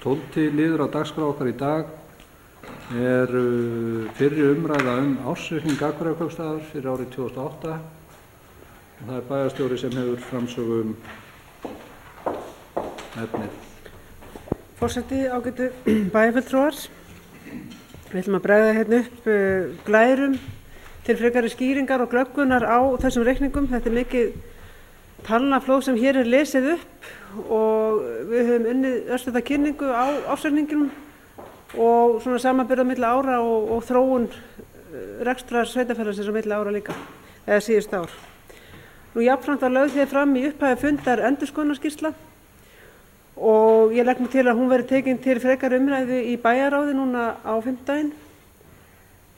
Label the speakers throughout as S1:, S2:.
S1: 12. liður á dagskrá okkar í dag er fyrri umræða ársreikning Akureyrarkaupstaðar fyrir árið 2008. Það er bæjarstjóri sem hefur framsögu efnið.
S2: Forseti, ágætu bæjarfulltrúar. Við ætlum að bregða hérna upp glærum til frekari skýringar og glöggunar á þessum reikningum. Þetta er mikið talnaflóð sem hér er lesið upp og við höfum unnið örstutta kynningu á ársreikningunum og svona samanburð á milli ára og þróun rekstrar sveitarfélagsins á milli ára líka, eða síðustu ár. Nú jafnframt var lögð hér fram í upphafi fundar endurskoðunarskýrsla og ég legg mig til að hún verði tekin til frekari umræðu í bæjarráði núna á fimmtudaginn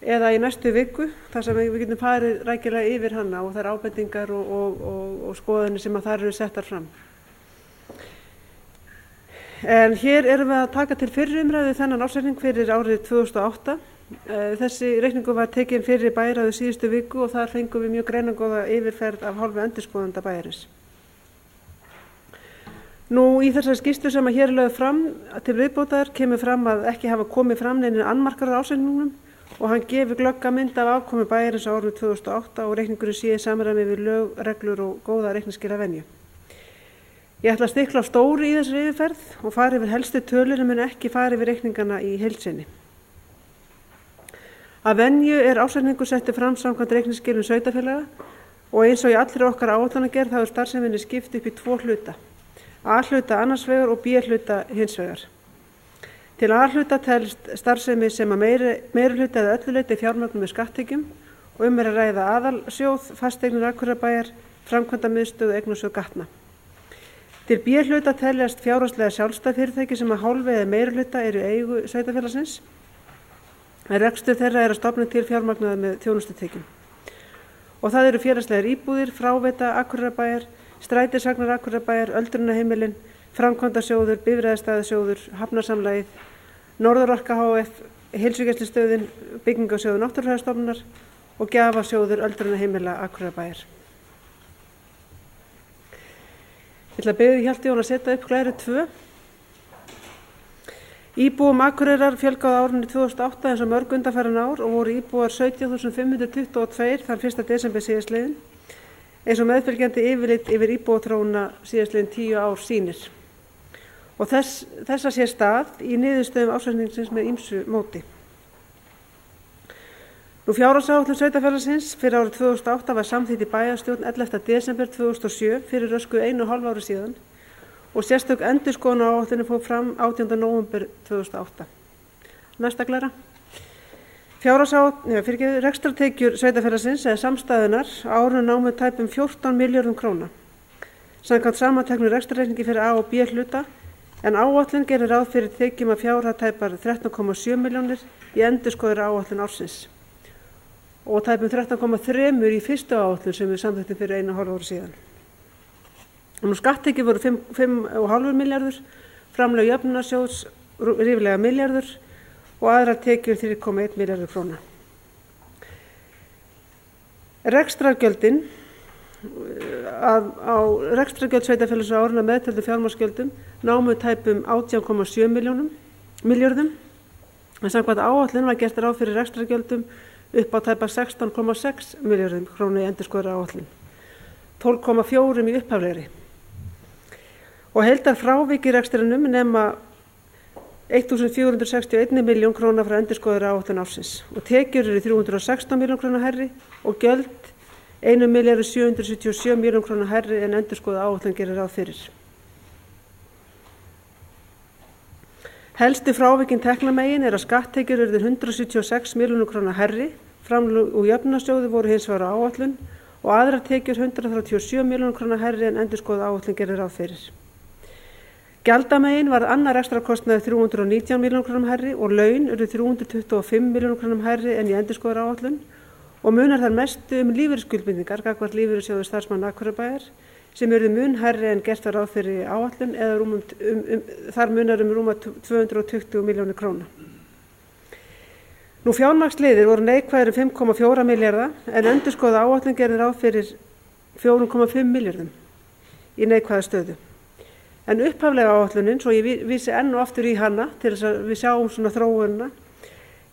S2: eða í næstu viku, þar sem við getum farið rækilega yfir hana og þær ábendingar og skoðanir sem þar eru settar fram. En hér erum við að taka til fyrri umræðu þennan ársreikning fyrir árið 2008. Þessi reikningur var tekin fyrir bæjarráði síðustu viku og þar fengum við mjög greinargóða yfirferð af hálfu endurskoðanda bæjarins. Nú í þessari skýrslu sem hér er lögð fram til viðbótar kemur fram að ekki hafa komið fram neinir annmarkar á ársreikningnum og hann gefur glögga mynd af afkomu bæjarins á árinu 2008 og reikningurinn sé í samræmi við lög, reglur og góða reikningsskilavenju. Ég ætla að stikla á stóru í þessari yfirferð og fara yfir helstu tölur en mun ekki fara yfir reikningana í heild sinni. Að venju er ársreikningur settur fram samkvæmt reikningsskilum sveitarfélaga og eins og í allri okkar áætlanagerð þá er starfseminni skipt upp í tvo hluta. A-hluta annars vegar og B-hluta hins vegar. Til A-hluta telst starfsemi sem að meiri hluta eða öllu leyti fjármögnun með skatttekjum og er að ræða aðalsjóð, fasteignir Akureyrarbæjar, framkvæmdamiðstöð og eignasjóð gatna. Til B-hluta teljast fjárhagslega sjálfstæð fyrirtæki sem að hálfu eða meiri hluta eru í eigu sveitarfélagsins. Rekstur þeirra er að stofna til fjármagnaða með þjónustutekjum. Og það eru félagslegar íbúðir, fráveita Akureyrarbæjar, strætisvagnar Akureyrarbæjar, öldrunarheimilin, framkvæmdasjóður, bifreiðastæðasjóður, hafnarsamlagið, Norðurorka hf, heilsugæslustöðin, byggingasjóður Náttúrufræðistofnunar og gjafasjóður öldrunarheimila Akureyrarbæjar. Ég ætla að biðja Hjalti Jón að setja upp glæru 2. Íbúum Akureyrar fjölgaði á árinu 2008 eins og mörg undanfarin ár og voru íbúar 17.522 þann 1. desember síðastliðinn, eins og meðfylgjandi yfirlit yfir íbúaþróunina síðastliðin 10 ár sýnir. Og þessa sé stað í niðurstöðum ársreikningsins með ýmsu móti. Nú fjárhagsáætlun sveitarfélagsins fyrir árið 2008 var samþykkt í bæjarstjórn 11. desember 2007 fyrir rösku 1,5 ári síðan og sérstök endurskoðunaráætlun fór fram 18. nóvember 2008. Næsta glæra. Rekstrartekjur sveitarfélagsins eða samstæðunar á árinu námu tæpum 14 milljörðum króna. Samkvæmt samanteknu rekstrarreikningi fyrir A og B hluta en áætlun gerir ráð fyrir tekjum að fjárhæð tæpar 13,7 milljónir í endurskoðaðri áætlun ársins og tæpum 13,3 í fyrstu áætlun sem við samþykktum fyrir 1,5 ári síðan. Nú skatttekjur voru 5,5 milljarður, framlög jöfnunarsjóðs ríflega milljarður og aðrar tekjur 3,1 milljarður króna. Rekstrargjöldin á rekstrargjöld sveitarfélags á árinu meðtöldu fjármagnsgjöldum námu tæpum 18,7 milljörðum en samkvæmt áætlun var gert ráð fyrir rekstrargjöldum upp á tæpa 16,6 milljörðum króna í endurskoðaðri áætlun, 12,4 í upphaflegri. Og heildar frávik í rekstrinum nema 1.461 milljón króna frá endurskoðaðri áætlun ársins og tekjur eru 316 milljón króna hærri og gjöld 1.777 milljón króna hærri en endurskoðaða áætlun gerir ráð fyrir. Helstu frávikin teknamegin er að skatttekjur eru 176 milljónum króna hærri, framlög úr jöfnunarsjóði voru hins vegar á áætlun og aðrar tekjur 137 milljónum króna hærri en endurskoðaða áætlun gerir ráð fyrir. Gjaldamegin var annar rekstrarkostnaður 319 milljónum krónum hærri og laun eru 325 milljónum krónum hærri en í endurskoðaðri áætlun og munar þar mestu lífeyrisskuldbindingar gagnvart lífeyrissjóði starfsmanna Akureyrarbæjar sem eru mun hærri en gert var ráð fyrir áætlun eða þar munar rúma 220 milljónir króna. Nú fjármagnsliðir voru neikvæðir 5,4 milljarða en endurskoðaða áætlun gerir ráð fyrir 4,5 milljörðum í neikvæða stöðu. En upphaflega áætlunin, svo ég vísi enn og aftur í hana til þess að við sjáum svona þróunina,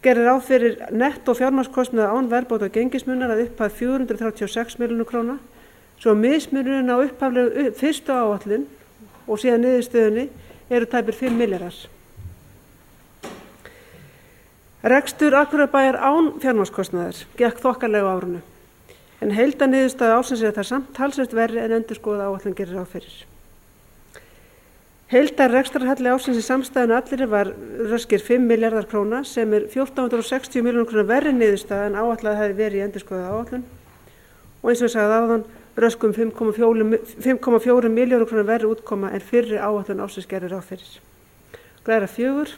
S2: gerir ráð fyrir netto fjármagnskostnað án verðbóta og gengismunar að upphæð 436 milljónir króna, svo mismunurinn á upphaflegu fyrstu áætlun og síðan niðurstöðunni eru tæpir 5 milljarðar. Rekstur Akureyrarbæjar án fjármagnskostnaðar gekk þokkalega á árinu, en heildarniðurstaða ársins er það samt talsvert verri en endurskoðaða áætlun gerir ráð fyrir. Heildar rekstrarhalli ársins í samstæðinu allri var röskir 5 milljarðar króna sem er 1460 milljónir króna verri niðurstaða en áætlað hefði verið í endurskoðaða áætlun og eins og ég sagði áðan röskum 5,4 milljónir króna verri útkoma en fyrri áætlun ársins gerir ráð fyrir. Glæra 4.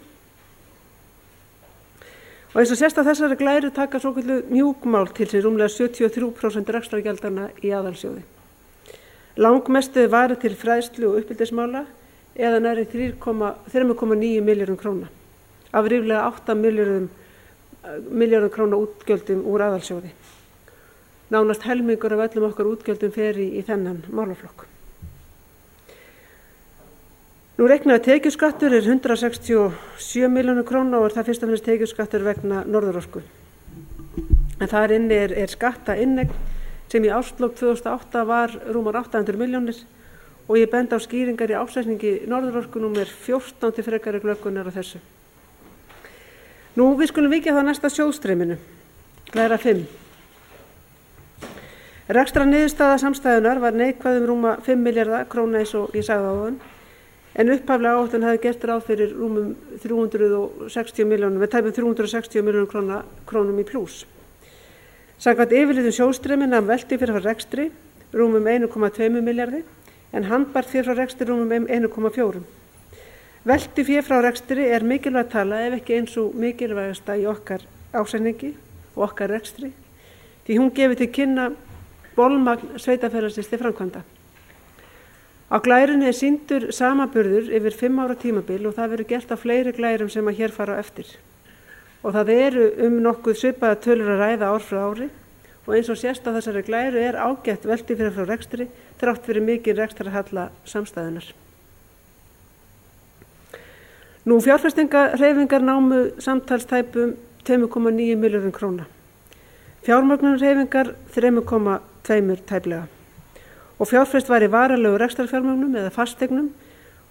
S2: Og eins og sést að þessari glæru taka svokölluð mjúkmál til sín rúmlega 73% rekstrargjaldanna í aðalsjóði. Langmestu varið til fræðslu og uppeldismála eða nærri 3,9 milljörðum króna af ríflega 8 milljörðum króna útgjöldum úr aðalsjóði. Nánast helmingur af öllum okkar útgjöldum fer í þennan málaflokk. Nú reiknaði tekjuskattur er 167 milljónir króna og er það fyrst og fremst tekjuskattur vegna Norðurorku. En þar inni er skattainneign sem í árslok 2008 var rúmar 800 milljónir og ég benda á skýringar í ársreikningi Norðurorku númer 14 til frekari glöggunar á þessu. Nú við skulum víkja þá næsta sjóðstreyminu, glæra 5. Rekstrarniðurstaða samstæðunar var neikvæð rúma 5 milljarða króna eins og ég sagði áðan, en upphaflega áætlun hefði gert ráð fyrir rúmum 360 milljónum, með tæpum 360 milljónum krónum í plús. Samkvæmt yfirlitum sjóðstreymin nam velti fyrir frá rekstri rúmum 1,2 milljarði, en handbært fé frá rekstri rúmum 1,4. Velti fé frá rekstri er mikilvæg tala ef ekki eins og mikilvægasta í okkar ásetningi og okkar rekstri, því hún gefur til kynna bolmagn sveitarfélagsins til framkvæmda. Á glærunni er sýndur samanburður yfir 5 ára tímabil og það verður gert á fleiri glærum sem að hér fara á eftir. Og það eru nokkuð svipaða tölur að ræða ár frá ári og eins og sést á þessari glæru er ágætt velti fyrir frá rekstri þrátt fyrir mikið rekstrarhalla samstæðunar. Nú fjárfestingarhreyfingar námu samtals tæpum 2,9 milljörðum króna. Fjármögnunarhreyfingar 3,2 tæplega. Og fjárfest var í varanlegu rekstrarfjármögnum eða fasteignum,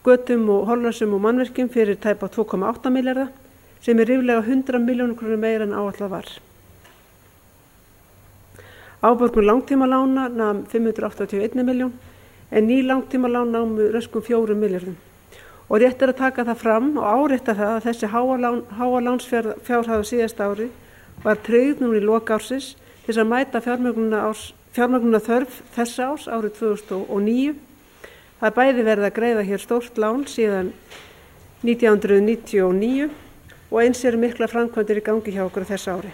S2: götum og hollösum og mannvirkjum fyrir tæpa 2,8 milljarða sem er ríflega 100 milljónir krónur meira en áætlað var. Áborgun langtímalána nam 581 miljón en ný langtímalán námu röskum 4 milljörðum. Og rétt er að taka það fram og árétta það að þessi háa lánsfjárhæð á síðasta ári var tryggð núna í lok ársins til þess að mæta fjármögnunar þörf þessa árs árið 2009. Það er bæði verið að greiða hér stórt lán síðan 1999 og eins eru mikla framkvæmdir í gangi hjá okkur þessa ári.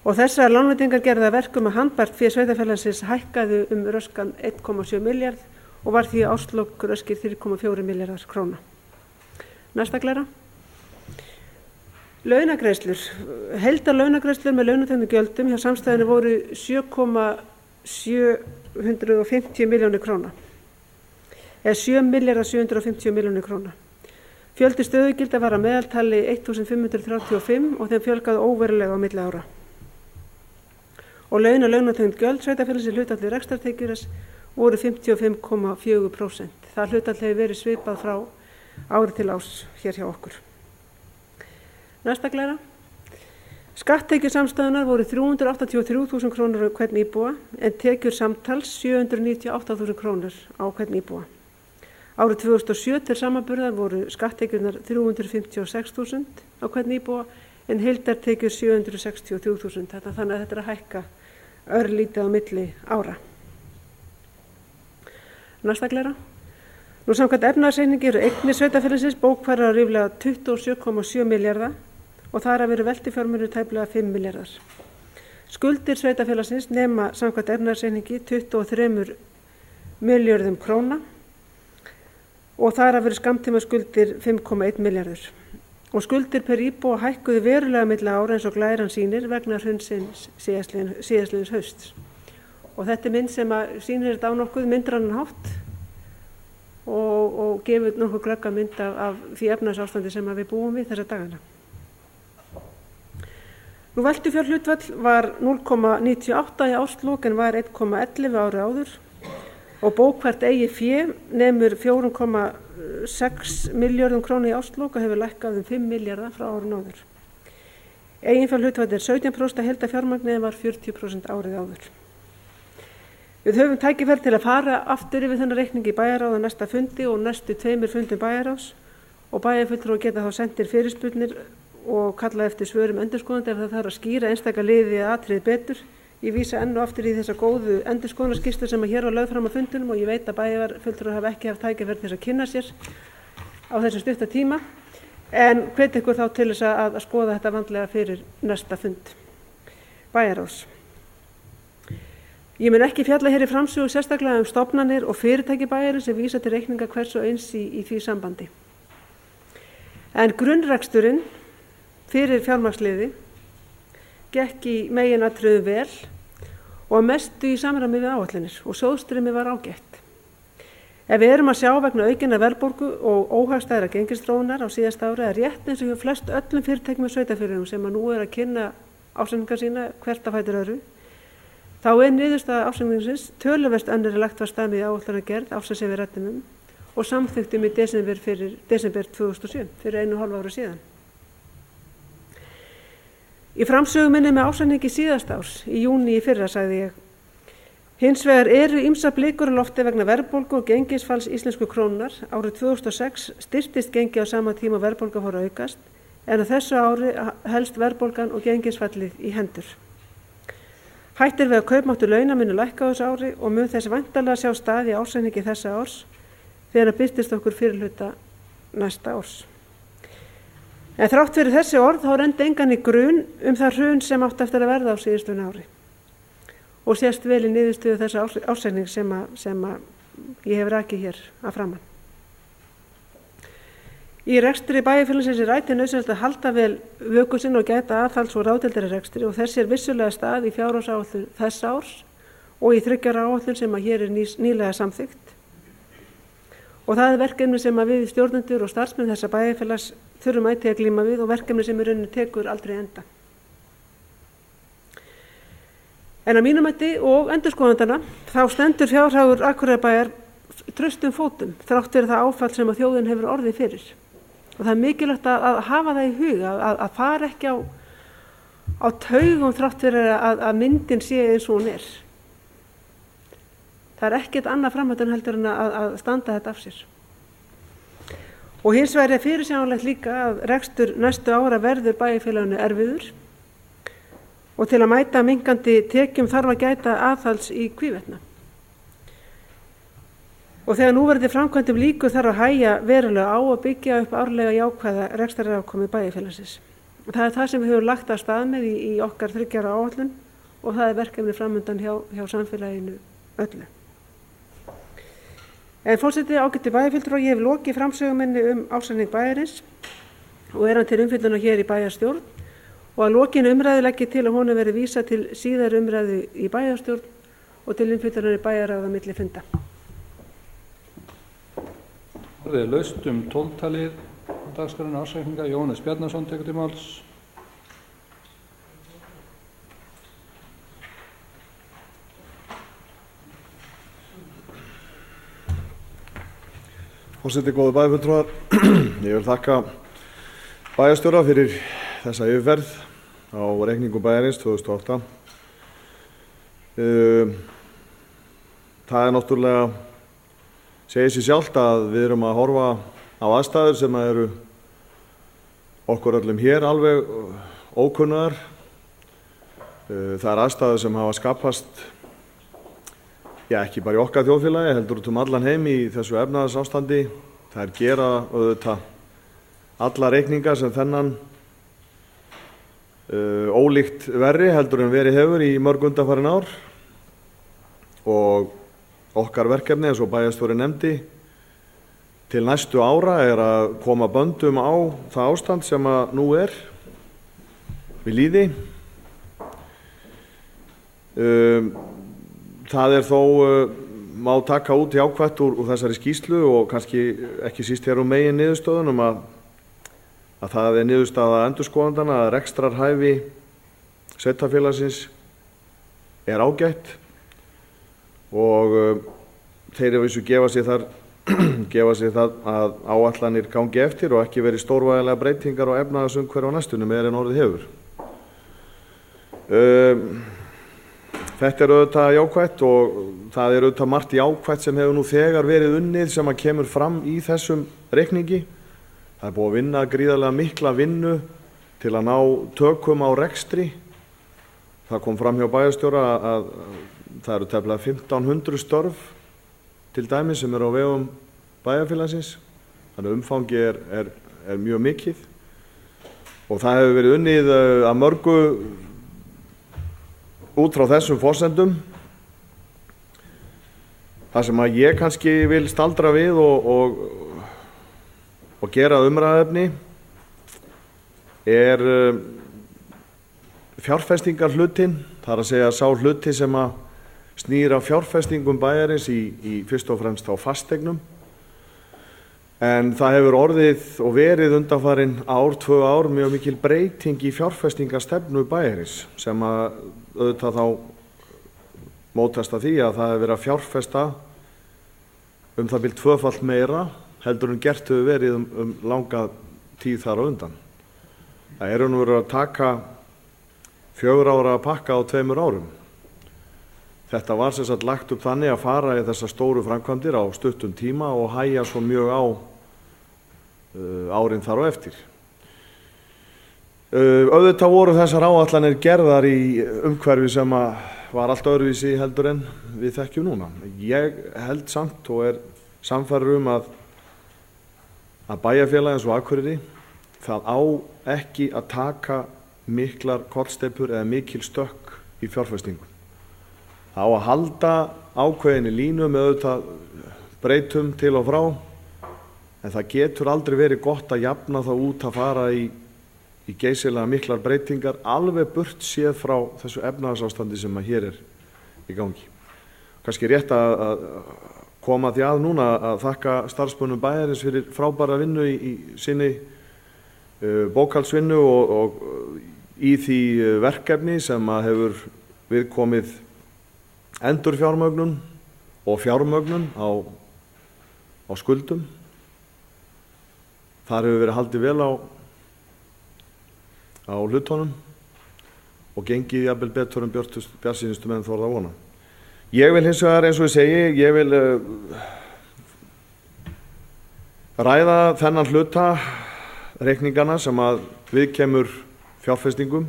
S2: Og þessar lánveitingar gerðu að verkum að handbært fé sveitarfélagsins hækkaði röskan 1,7 milljarð og var því árslok röskir 3,4 milljarðar króna. Næsta glæra. Launagreiðslur. Heildarlaunagreiðslur með launatengdum gjöldum hjá samstæðinu voru 7,750 milljónir króna. Eða 7,750 milljónir króna. Fjöldi stöðugilda var að meðaltali 1535 og þeim fjölgaði óverulega á milli ára. Og launatengd gjöld sveitarfélagsins hlutfalli rekstrartekjur voru 55,4%. Það hlutfall hefur verið svipað frá ári til árs hér hjá okkur. Næsta glæra. Skatttekjur samstæðunar voru 383.000 krónur á hvern íbúa en tekjur samtals 798.000 krónur á hvern íbúa. Árið 2007 til samanburðar voru skatttekjurnar 356.000 á hvern íbúa en heildartekjur 763.000. Þannig að þetta er að hækka örlítið á milli ára. Næsta glæra. Nú samkvæmt efnahagsreikningi eru eignir sveitarfélagsins bókfærðar á ríflega 27,7 milljarða og þar að veru veltifjármunir tæplega 5 milljarðar. Skuldir sveitarfélagsins nema samkvæmt efnahagsreikningi 23 milljörðum króna og þar að veru skammtíma skuldir 5,1 milljarður. Og skuldir per íbúa hækkuðu verulega milli ára eins og glæran sýnir vegna hrunsins síðastliðins hausts. Og þetta er mynd sem sýnir þetta á nokkuð myndrannan hátt og gefið nokkuð glögga mynd af því efnahagsástandi sem við búum við þessa dagana. Veltufjárhlutfall var 0,98 í árslok en var 1,11 árið áður og bókfært eigið fé nemur 4,6 milljörðum króna í árslok og hefur lækkað 5 milljarða frá árinu áður. Eiginfjárhlutfall 17% af heildarfjármagni en var 40% árið áður. Við höfum tækifæri til að fara aftur yfir þennan reikning í bæjarráð á næsta fundi og næstu 2 fundum bæjarráðs og bæjarfulltrúar geta þá sendir fyrirspurnir og kalla eftir svörum endurskoðandi ef það þarf að skýra einstaka liði eða atriði betur. Ég vísa enn og aftur í þessa góðu endurskoðunarskýrslu sem hér var lögð fram á fundunum og ég veit að bæjarfulltrúar hafa ekki haft tækifæri til að kynna sér á þessum stutta tíma en hvet ykkur þá til þess að skoða þetta vandlega fyrir næsta fund bæjarráðs. Ég mun ekki fjalla hér í framsögu sérstaklega stofnanir og fyrirtæki bæjarins sem vísa til reikninga hvers og eins í því sambandi. En grunnreksturinn fyrir fjármagnsliði gekk í meginatriðum vel og að mestu í samræmi við áætlanir og sjóðstreymi var ágætt. Ef við erum að sjá vegna aukinnar verðbólgu og óhagstæðra gengisþróunar á síðasta ári er rétt eins og hjá flest öllum fyrirtækjum og sveitarfélögum sem nú að kynna ársreikninga sína hvert á fætur öðru, þá niðurstaða ársreikningsins töluvert önnur lagt var stað með áætlanagerð ársins sem við ræddum og samþykktum í desember 2007, fyrir 1,5 ári síðan. Í framsögu minni með ársreikningi síðasta árs, í júní í fyrra, sagði ég: Hins vegar eru ýmsar blikur á lofti vegna verðbólgu og gengisfalls íslensku krónunnar. Árið 2006 styrktist gengi á sama tíma og verðbólga fór að aukast, en á þessu ári helst verðbólgan og gengisfallið í hendur. Hætt við að kaupmáttur launa muni lækka á þessu ári og mun þess væntanlega sjá stað í ársreikningi þessa árs þegar birtist okkur fyrirhluta næsta árs. En þrátt fyrir þessi orð þá renndi engan í grun það hrun sem átti eftir að verða á síðustu ári og sést vel í niðurstöðu þessa ársreikning sem ég hef rakið hér að framan. Í rekstri bæjarfélagsins ætíð nauðsynlegt að halda vel vöku sinn og gæta aðhalds og ráðdeildar rekstri og þessi vissulega stað í fjárhagsáætlun þessa árs og í 3 ára áætlun sem hér nýlega samþykkt. Og það verkefni sem við stjórnendur og starfsmenn þessa bæjarfélags þurfum ætíð að glíma við og verkefni sem í rauninni tekur aldrei enda. En að mínum mati og endurskoðandana þá stendur fjárhagur Akureyrarbæjar traustum fótum þrátt fyrir það áfall sem þjóðin hefur orðið fyrir. Og það mikilvægt að hafa það í huga að fara ekki á taugum þrátt fyrir að myndin sé eins og hún er. Það ekkert annað framhaldin heldur en að standa þetta af sér. Og hins vegar fyrirsjáanlegt líka að rekstur næstu ára verður bæjarfélaginu erfiður og til að mæta minnkandi tekjum þarf að gæta aðhalds í hvívetna. Og þegar núverandi framkvæmdum lýkur þarf að hægja verulega á að byggja upp árlega jákvæða rekstrarafkomu bæjarfélagsins. Það það sem við höfum lagt af stað með í okkar 3 ára áætlun og það verkefni framundan hjá samfélaginu öllu. En forseti, ágæti bæjarfulltrúar, ég hef lokið framsögu minni ársreikning bæjarins og hann til umfjöllunar hér í bæjarstjórn og að lokinni umræðu legg ég til að honum verði vísað til síðari umræðu í bæjarstjórn og til umfjöllunar í bæjarráð á milli funda.
S1: Það er laust 12-talið dagskrárnar ársreikninga. Jóhannes Bjarnason tekur til máls.
S3: Forseti, góðu bæjarfulltrúar, ég vil þakka bæjarstjóra fyrir þessa yfirferð á reikningum bæjarins 2008. Það náttúrulega segir sig sjálft að við erum að horfa á aðstæður sem eru okkur öllum hér alveg ókunnar. Það aðstæður sem hafa skapast ekki bara í okkar þjóðfélagi, heldur út allan heim í þessu efnahagsástandi. Það gera auðvitað alla reikninga sem þennan ólíkt verri heldur en verið hefur í mörg undanfarin ár og okkar verkefni eins og bæjarstjóri nefndi til næstu ára að koma böndum á það ástand sem að nú er við lýði. Það þó má taka út jákvætt úr þessari skýrslu og kannski ekki síst hér megin niðurstöðunum að það niðurstaða endurskoðandana að rekstrarhæfi sveitarfélagsins ágætt og þeir eru vissu gefa sér það að áætlanir gangi eftir og ekki verið stórvægilega breytingar á efnahagsumhverfi á næstunni meira en orðið hefur. Þetta auðvitað jákvætt og það auðvitað margt jákvætt sem hefur nú þegar verið unnið sem að kemur fram í þessum reikningi. Það búið að vinna gríðarlega mikla vinnu til að ná tökum á rekstri. Það kom fram hjá bæjarstjóra að það eru tæplega 1500 störf til dæmis sem eru á vegum bæjarfélagsins. Þannig umfangi er mjög mikið og það hefur verið unnið að mörgu út frá þessum forsendum. Það sem að ég kannski vil staldra við og gera umræðuefni fjárfestingarhlutinn, það að segja sá hluti sem að snýr af fjárfestingum bæjarins í fyrst og fremst á fasteignum. En það hefur orðið og verið undanfarin tvö ár mjög mikil breyting í fjárfestingarstefnu bæjarins sem að auðvitað þá mótast að því að það hefur verið að fjárfesta það bil tvöfalt meira heldur en gert hefur verið langa tíð þar á undan. Það eru nú verið að taka 4 ára pakka á 2 árum. Þetta var sem sagt lagt upp þannig að fara í þessar stóru framkvæmdir á stuttum tíma og hægja svo mjög á árin þar á eftir. Auðvitað voru þessar áætlanir gerðar í umhverfi sem var allt öðruvísi heldur en við þekkjum núna. Ég held samt og sannfærður að bæjarfélag eins og Akureyri það á ekki að taka miklar kollsteypur eða mikil stökk í fjárfestingu. Það á að halda ákveðinni línu með auðvitað breytum til og frá, en það getur aldrei verið gott að jafna það út að fara í geysilega miklar breytingar alveg burt séð frá þessu efnahagsástandi sem að hér í gangi. Kannski rétt að koma því að núna að þakka starfsmönnum bæjarins fyrir frábæra vinnu í sinni bókhaldsvinnu og í því verkefni sem að hefur viðkomið endurfjármögnun og fjármögnun á skuldum. Þar hefur verið haldið vel á hlutunum og gengið jafnvel betur en bjartsýnustu menn þorðu að vona. Ég vil hins vegar, eins og ég segi, ég vil ræða þennan hluta reikningana sem að viðkemur fjárfestingum.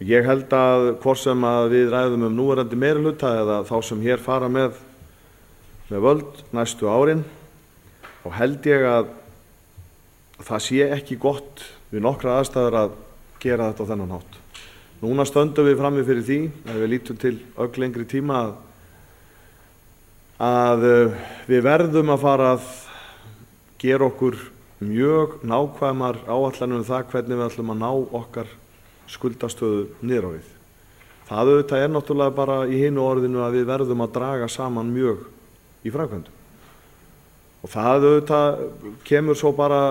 S3: Ég held að hvort sem að við ræðum núverandi meirihluta eða þá sem hér fara með völd næstu árin, og held ég að það sé ekki gott við nokkra aðstæður að gera þetta á þennan hátt. Núna stöndum við frammi fyrir því, ef við lítum til lengri tíma, að við verðum að fara að gera okkur mjög nákvæmar áætlanir það hvernig við ætlum að ná okkar skuldastöðu niður á við. Það auðvitað náttúrulega bara í hinu orðinu að við verðum að draga saman mjög í framkvæmdum. Og það auðvitað kemur svo bara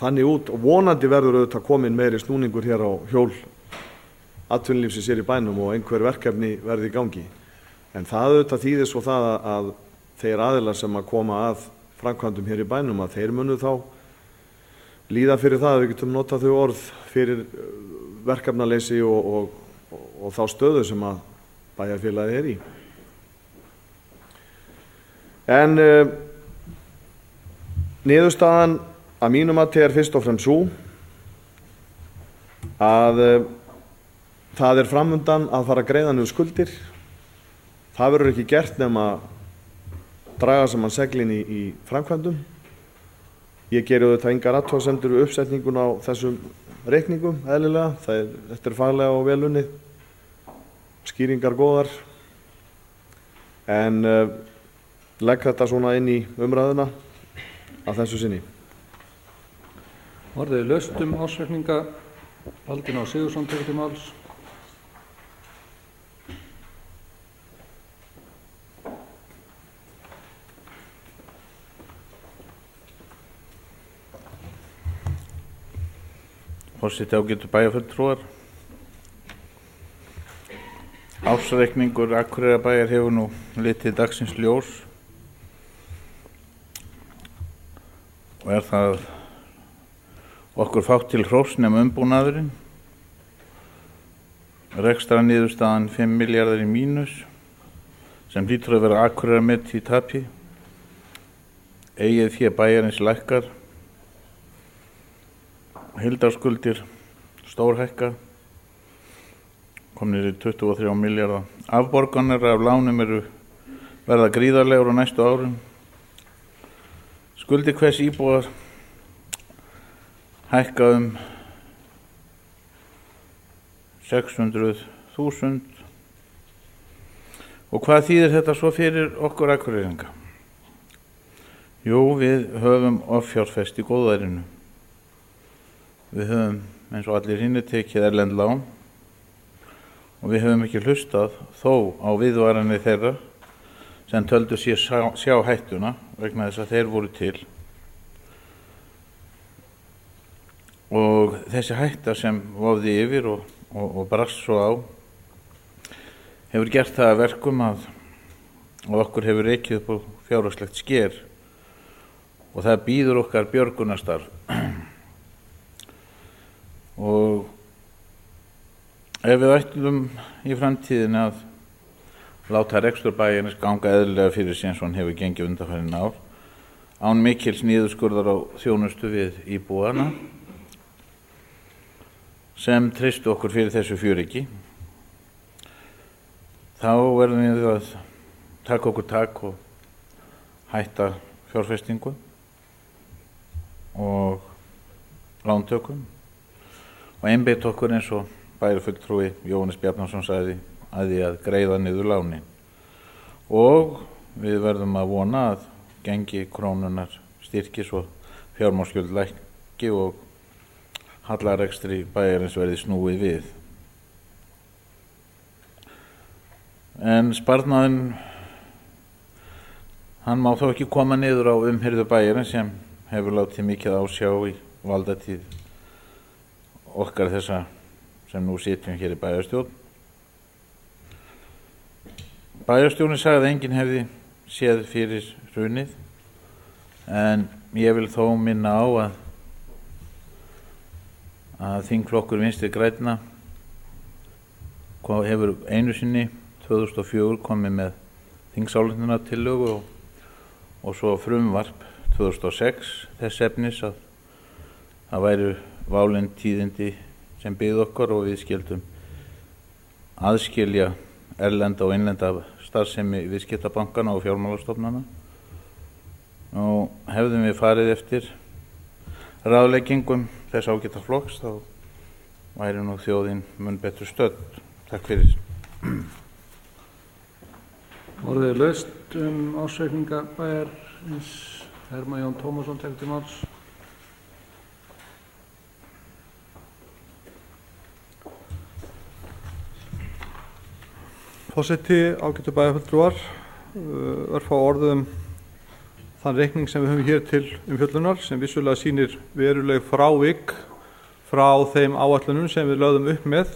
S3: þannig út og vonandi verður auðvitað komin meiri snúningur hér á hjól atvinnulífsins hér í bænum og einhver verkefni verði í gangi. En það auðvitað þýðir svo það að þeir aðilar sem að koma að framkvæmdum hér í bænum að þeir munu þá líða fyrir það að við getum notað þau orð fyrir verkefnaleysi og þá stöðu sem að bæjarfélagið í. En niðurstaðan að mínum mati fyrst og fremst sú að það framundan að fara að greiða niður skuldir. Það verður ekki gert nema draga saman seglin í framkvæmdum. Ég geri auðvitað engar athugasemdir við uppsetningun á þessum reikningum, eðlilega. Þetta faglega og vel unnið, skýringar góðar, en legg þetta svona inn í umræðuna að þessu sinni.
S1: Orðið laust ársreikninga. Baldvin Á. Sigurðsson tekur til máls.
S4: Forseti, ágætu bæjarfulltrúar. Ársreikningur Akureyrarbæjar hefur nú litið dagsins ljós og það okkur fátt til hróss nema umbúnaðurinn. Rekstrarniðurstaðan 5 milljarðar í mínus sem hlýtur að vera Akureyrarmet í tapi. Eigið fé bæjarins lækkar. Heildarskuldir stórhækka, komnir í 23 milljarða. Afborganir af lánum verða gríðarlegur á næstu árum. Skuldir hvers íbúar hækka 600.000. Og hvað þýðir þetta svo fyrir okkur Akureyringa? Jú, við höfum offjárfest í góðærinu. Við höfum, eins og allir hinir, tekið erlend lán og við höfum ekki hlustað þó á viðvaranir þeirra sem töldu sér sjá hættuna vegna þess að þeir voru til. Og þessi hætta sem vofði yfir og brast svo á hefur gert það að verkum að okkur hefur rekið upp á fjárhagslegt sker og það býður okkar björgunarstarf. Og ef við ætlum í framtíðinni að láta rekstur bæjarins ganga eðlilega fyrir sig eins og hann hefur gengið undanfarin ár, án mikils niðurskurðar á þjónustu við íbúana sem treystu okkur fyrir þessu fjöryggi, þá verðum við að taka okkur tak og hætta fjárfestingu og lántökum og einbeitt okkur eins og bæjarfulltrúi Jóhannes Bjarnason sagði að því að greiða niður lánin. Og við verðum að vona að gengi krónunnar styrkis og fjármálaskjöld lækki og hallarekstri bæjarins verði snúið við. En sparnaðinn, hann má þó ekki koma niður á umhirðu bæjarins sem hefur látið mikið á sjá í valdatíð okkar þessa sem nú sitjum hér í bæjarstjórn. Bæjarstjórnin sagði að enginn hefði séð fyrir hrunið, en ég vil þó minna á að þingflokkur Vinstri grænna hefur einu sinni 2004 komið með þingsályktunartillögu og svo frumvarp 2006 þess efnis að það væru válynd tíðindi sem byggðu okkar og við skildum aðskilja erlenda og innlenda starfsemi viðskiptabankana og fjármálastofnana. Og hefðum við farið eftir ráðleggingum þess ágæta flokks þá væri nú þjóðin mun betur stödd. Takk fyrir.
S1: Orðið laust ársreikninga bæjarins. Hermann Jón Tómasson tekur til máls.
S5: Forseti, ágætu bæjarfulltrúar, örfá orðum þann reikning sem við höfum hér til umfjöllunar sem vissulega sýnir veruleg frávik frá þeim áætlunum sem við lögðum upp með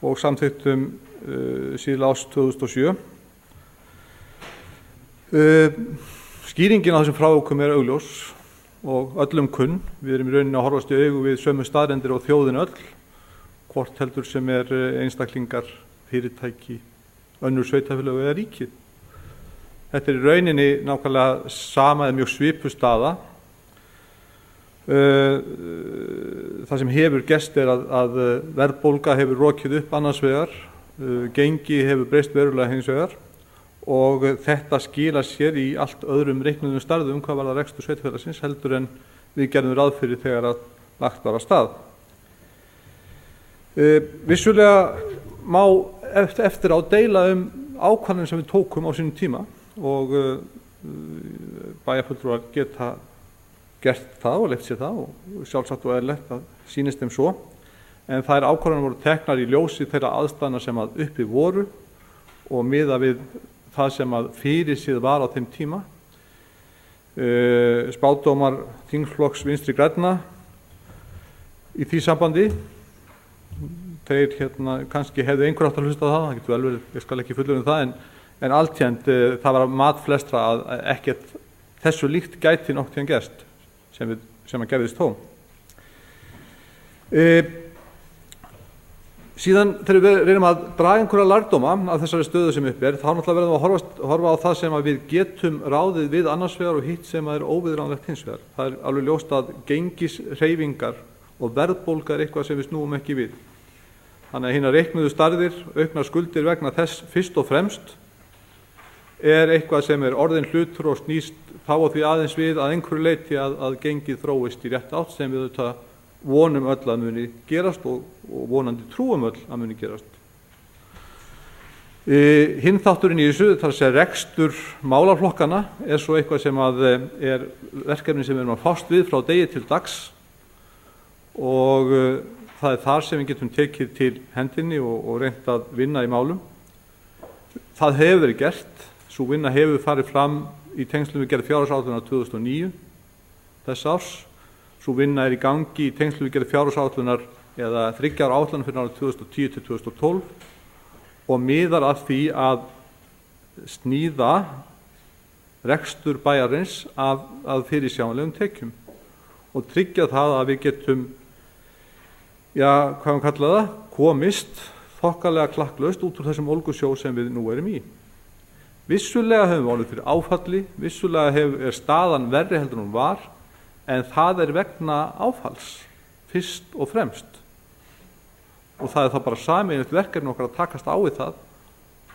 S5: og samþykktum síðla árs 2007. Skýringin á þessum frávikum er augljós og öllum kunn. Við erum í rauninni að horfast í augu við sömu staðreyndir og þjóðin öll, hvort heldur sem er einstaklingar, fyrirtæki, önnur sveitarfélög eða ríkið. Þetta er í rauninni nákvæmlega sama eða mjög svipuð staða. Það sem hefur gerst er að verðbólga hefur rokið upp annars vegar, gengi hefur breyst verulega hins vegar og þetta skilar sér í allt öðrum reiknuðum starfum hvað varðar rekstur sveitarfélagsins heldur en við gerðum ráð fyrir þegar að lagt var af stað. Vissulega má eftir á deila ákvarðanir sem við tókum á sínum tíma og bæjarfulltrúar geta gert það og leyft sér það og sjálfsagt og eðlilegt að sýnist þeim svo, en þær ákvarðanir voru teknar í ljósi þeirra aðstæðna sem að uppi voru og miða við það sem að fyrirséð var á þeim tíma. Spádómar þingflokks Vinstri grænna í því sambandi. Þeir kannski hefðu einhver átt að hlusta á það getur vel verið, ég skal ekki fullur það, en alltjent það var mat flestra að ekkert þessu líkt gæti nokkuð tíðan gerst sem að gerðist þó. Síðan þegar við reynum að draga einhverja lærdóma af þessari stöðu sem upp þá náttúrulega verðum við að horfa á það sem að við getum ráðið við annars vegar og hitt sem að óviðráðanlegt hins vegar. Það alveg ljóst að gengishreyfingar og verðbólga eitthvað sem við snúum ekki við. Þannig að hinar reiknuðu stærðir, auknar skuldir vegna þess fyrst og fremst eitthvað sem orðin hlutur og snýst þá á því aðeins við að einhverju leyti að gengið þróist í rétt átt sem við auðvitað vonum öll að muni gerast og vonandi trúum öll að muni gerast. Hinn þátturinn í þessu, það að rekstur málaflokkana svo eitthvað sem að verkefni sem við erum að fást við frá degi til dags og það þar sem við getum tekið til hendinni og reynt að vinna í málum. Það hefur verið gert, svo vinna hefur farið fram í tengslum við gerð fjárhagsáætlunar 2009 þess árs. Svo vinna í gangi í tengslum við gerð fjárhagsáætlunar eða 3 ára áætlunar fyrir árið 2010 til 2012 og miðar að því að sníða rekstur bæjarins að fyrirsjáanlegum tekjum og tryggja það að við getum hvað kalla það, komist þokkalega klakklaust út úr þessum ólgusjó sem við nú erum í. Vissulega höfum við orðið fyrir áfalli, vissulega staðan verri heldur en hún var, en það vegna áfalls, fyrst og fremst. Og það þá bara sameiginlegt verkefni okkar að takast á við það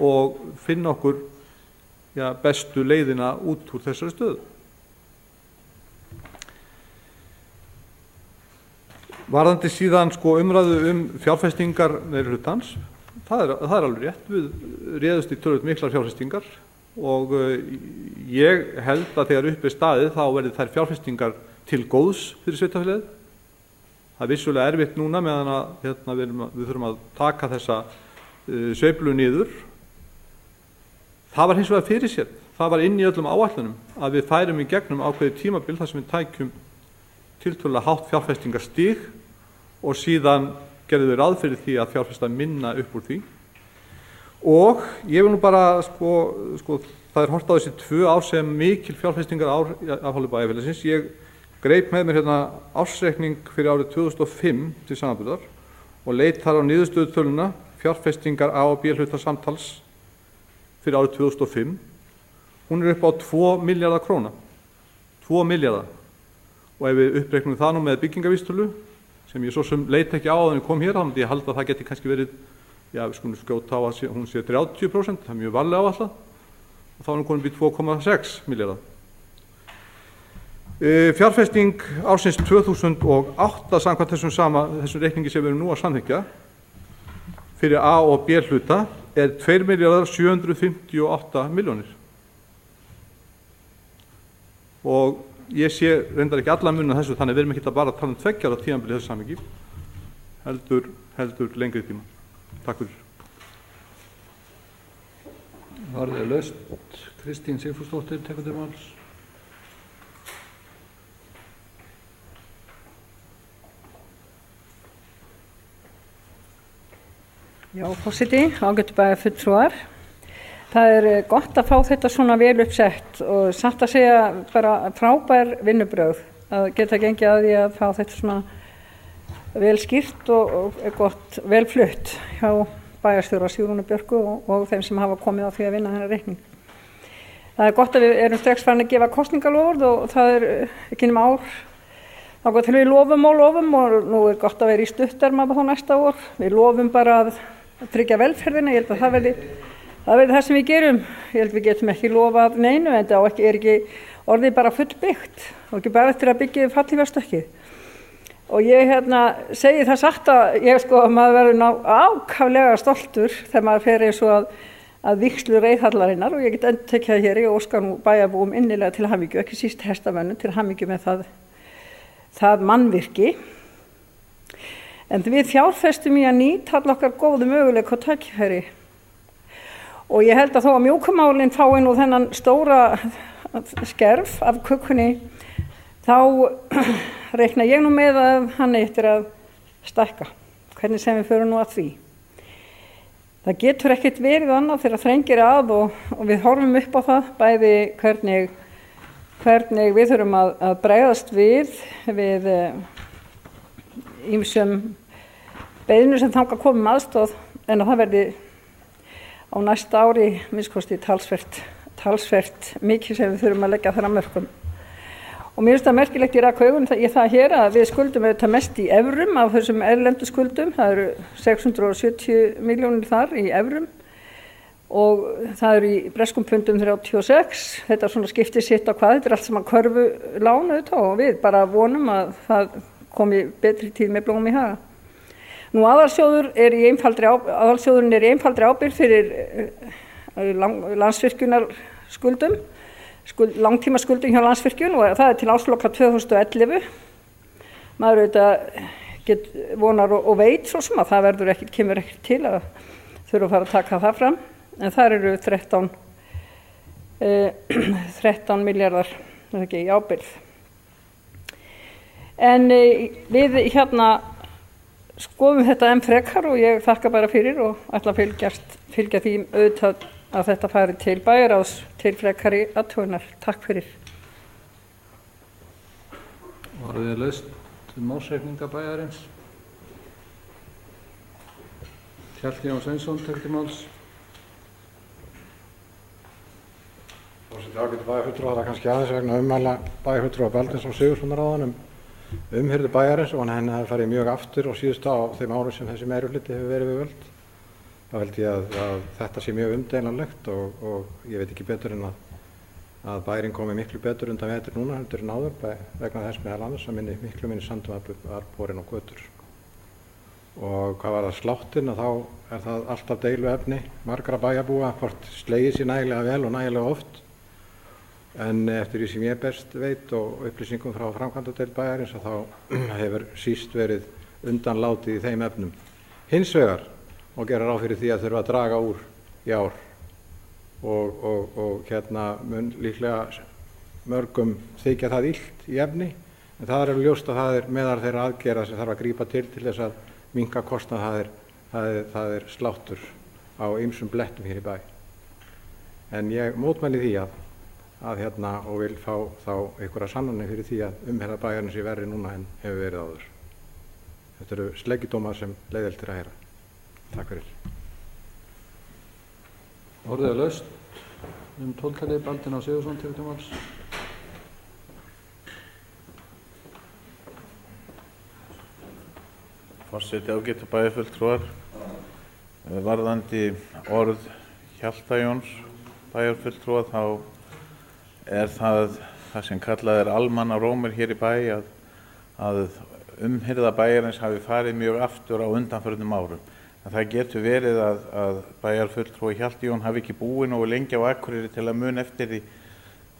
S5: og finna okkur bestu leiðina út úr þessari stöðu. Varðandi síðan umræðu fjárfestingar meirihlutans, það er alveg rétt, við réðust í töluvert miklar fjárfestingar og ég held að þegar upp staðið þá verði þær fjárfestingar til góðs fyrir sveitarfélagið. Það er vissulega erfitt núna meðan að við þurfum að taka þessa sveiflu niður. Það var hins vegar fyrir sér, það var inn í öllum áætlunum að við færum í gegnum ákveðið tímabil þar sem við tækjum tiltölulega hátt fjárfestingarstig og síðan gerðum við ráð fyrir því að fjárfesta minna upp úr því. Og ég vil nú bara, það horft á þessi 2 ár sem mikil fjárfestingar ár af hálfu bæjarfélagsins. Ég greip með mér ársreikning fyrir árið 2005 til samanburðar og leit þar á niðurstöðutöluna fjárfestingar A og B hluta samtals fyrir árið 2005. Hún upp á 2 milljarða króna. 2 milljarða. Og ef við uppreiknum það nú með byggingavísitölu, sem ég svo sem leit ekki á að henni kom hér, þá myndi ég halda að það geti kannski verið, við skulum skjóta á að hún sé 30%, það mjög varlega áætlað, og þá er hún komin upp í 2,6 milljarða. Fjárfesting ársins 2008 samkvæmt þessum reikningi sem við erum nú að samþykkja, fyrir A og B hluta, 2.758 milljónir. Og ég sé reyndar ekki alla munna þessu, þannig við erum ekki bara að tala 2 ára tímabil í þessu samhengi, heldur lengri tíma. Takk fyrir.
S1: Varðið laust, Kristín Sigfúsdóttir tekur til máls.
S6: Já, forseti, ágætu bæjarfulltrúar. Það gott að fá þetta svona vel uppsett og satt að segja bara frábær vinnubrögð að geta gengið að því að fá þetta svona vel skýrt og gott vel flutt hjá bæjarstjóra Sigrúnu Björku og þeim sem hafa komið á því að vinna þennan reikning. Það gott að við erum strax farin að gefa kosningalofurð og það ekki nema ár. Þá gott til við lofum og nú gott að vera í stutterma þá næsta ár. Við lofum bara að tryggja velferðina, ég held að það verði það sem við gerum. Ég held við getum ekki lofað neinu en það ekki orðið bara fullbyggt og ekki bara eftir að byggja fallífarstökkið. Og ég segi það satt að maður verður ákaflega stoltur þegar maður fer eins og að vígslu reiðhallarinnar og ég get endurtekið það hér, ég óska nú bæjarbúum innilega til hamingju, ekki síst hestamönnum til hamingju með það mannvirki. En við fjárfestum í að nýta all okkar góðu möguleika og tækifæri. Og ég held að þó að mjúkumálinn fái nú þennan stóra skerf af kökunni, þá reikna ég nú með að hann eftir að stækka. Hvernig sem við förum nú að því. Það getur ekkert verið annað þegar þrengir að og við horfum upp á það, bæði hvernig við þurfum að bregðast við ýmsum beiðnum sem þangað komum aðstoð, en að það verði á næsta ári minnst talsvert mikið sem við þurfum að leggja þar að mörkum. Og mér finnst það merkilegt í rak augun í það hér að við skuldum auðvitað mest í evrum af þessum erlendu skuldum. Það eru 670 milljónir þar í evrum og það eru í breskum pundum 36. Þetta er svona skiptið sitt á hvað, þetta er allt saman körfu lán auðvitað og við bara vonum að það komi betri tíð með blóm í haga. Nú aðalsjóðurinn er í einfaldri ábyrgð fyrir Landsvirkjunar skuldum. Langtíma skuldum hjá Landsvirkjun og það er til ásloka 2011. Maður auðvitað vonar og veit svo sem að það kemur ekkert til að þurfa að fara að taka það fram, en það eru 13 milljarðar í ábyrgð. En við skoðum þetta enn frekar og ég þakka bara fyrir og ætla að fylgja því auðvitað að þetta fari til bæjarráðs til frekari athugunar. Takk fyrir.
S1: Voruð þið laust málsreikninga bæjarins? Hjalti Jón Sveinsson tekur til máls.
S7: Forseti ágætu bæjarfulltrúa, það er kannski aðeins vegna ummæla bæjarfulltrúa Baldvins Sigurðssonar áðan umhirðu bæjarins og henni hafi farið mjög aftur og síðust á þeim árum sem þessi meirihluti hefur verið við völd. Þá held ég að þetta sé mjög umdeilanlegt og ég veit ekki betur en að bærin komi miklu betur undan vetur núna heldur en áður vegna þess meðal annars að miklu minni sandum var borin á götur. Og hvað var það sláttinn, þá er það alltaf deiluefni margra bæjarbúa hvort slegið sér nægilega vel og nægilega oft. En eftir því sem ég best veit og upplýsingum frá framkvæmdadeild bæjarins að þá hefur síst verið undanlátið í þeim efnum. Hins vegar og gera ráð fyrir því að þurfa að draga úr í ár og mun líklega mörgum þykja það illt í efni, en það er ljóst að það er meðal þeirra aðgerða sem þarf að grípa til þess að minnka kostnað, það er sláttur á ýmsum blettum hér í bæ. En ég mótmæli því og vil fá þá einhverja sannanir fyrir því að umherða bæjarins sé verri núna en hefur verið áður. Þetta eru sleggjudómar sem leiðilegt er að heyra. Takk fyrir.
S1: Orðið laust tóltalið Baldvin Sigurðsson tekur til máls.
S4: Forseti ágætu bæjarfulltrúar, varðandi orð Hjalta Jóns bæjarfulltrúa þá er það sem kallað er almannarómur hér í bæ að umhirða bæjarins hafi farið mjög aftur á undanförnum árum. En það getur verið að bæjarfulltrúi Hjalti Jón hafi ekki búið nógu lengi á Akureyri til að muna eftir því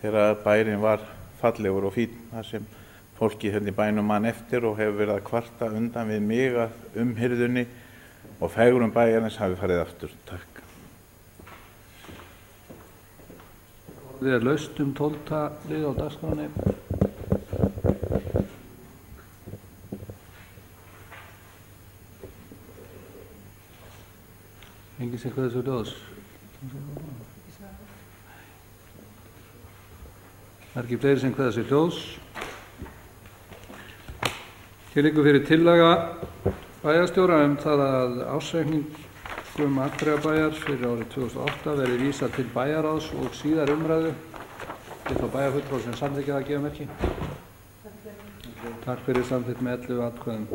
S4: þegar bærin var fallegur og fínn, þar sem fólkið hérna í bænum man eftir og hefur verið að kvarta undan við mig að umhirðunni og fegurðum bæjarins hafi farið aftur. Takk.
S1: Orðið laust 12. lið á dagskránni. Enginn sem hvað þessu ljóðs. Það er ekki fleiri sem hvað þessu ljóðs. Hér liggur fyrir tillaga bæjarstjóra það að ársreikningum Akureyrarbæjar fyrir árið 2008 verði vísað til bæjarráðs og síðar umræðu. Þá bæjarfulltrúar sem samþykkja að gefa merki. Takk fyrir samþykkt með 11 atkvæðum.